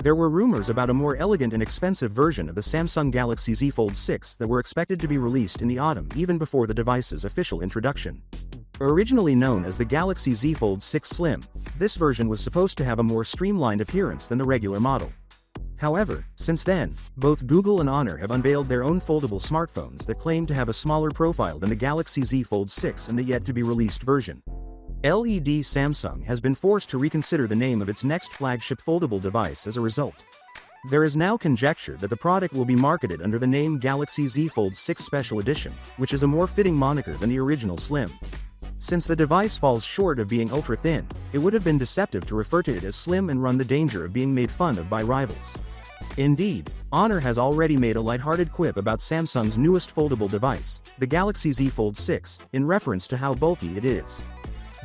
There were rumors about a more elegant and expensive version of the Samsung Galaxy Z Fold 6 that were expected to be released in the autumn even before the device's official introduction. Originally known as the Galaxy Z Fold 6 Slim, this version was supposed to have a more streamlined appearance than the regular model. However, since then, both Google and Honor have unveiled their own foldable smartphones that claim to have a smaller profile than the Galaxy Z Fold 6 and the yet-to-be-released version. LED Samsung has been forced to reconsider the name of its next flagship foldable device as a result. There is now conjecture that the product will be marketed under the name Galaxy Z Fold 6 Special Edition, which is a more fitting moniker than the original Slim. Since the device falls short of being ultra-thin, it would have been deceptive to refer to it as slim and run the danger of being made fun of by rivals. Indeed, Honor has already made a lighthearted quip about Samsung's newest foldable device, the Galaxy Z Fold 6, in reference to how bulky it is.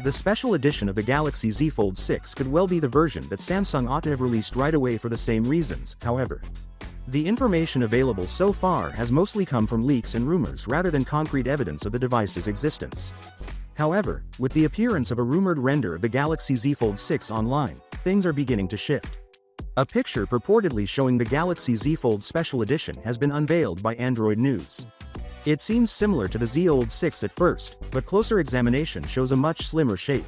The special edition of the Galaxy Z Fold 6 could well be the version that Samsung ought to have released right away for the same reasons, however. The information available so far has mostly come from leaks and rumors rather than concrete evidence of the device's existence. However, with the appearance of a rumored render of the Galaxy Z Fold 6 online, things are beginning to shift. A picture purportedly showing the Galaxy Z Fold Special Edition has been unveiled by Android News. It seems similar to the Z Fold 6 at first, but closer examination shows a much slimmer shape.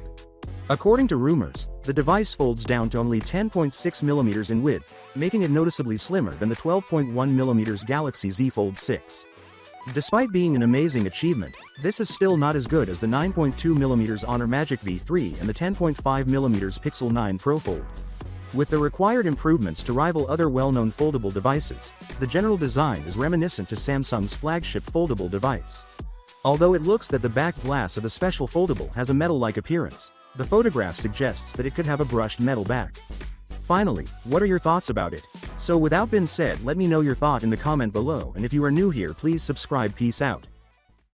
According to rumors, the device folds down to only 10.6mm in width, making it noticeably slimmer than the 12.1mm Galaxy Z Fold 6. Despite being an amazing achievement, this is still not as good as the 9.2mm Honor Magic V3 and the 10.5mm Pixel 9 Pro Fold. With the required improvements to rival other well-known foldable devices, the general design is reminiscent to Samsung's flagship foldable device. Although it looks that the back glass of the special foldable has a metal-like appearance, the photograph suggests that it could have a brushed metal back. Finally, what are your thoughts about it? So without being said, let me know your thought in the comment below, and if you are new here, please subscribe. Peace out.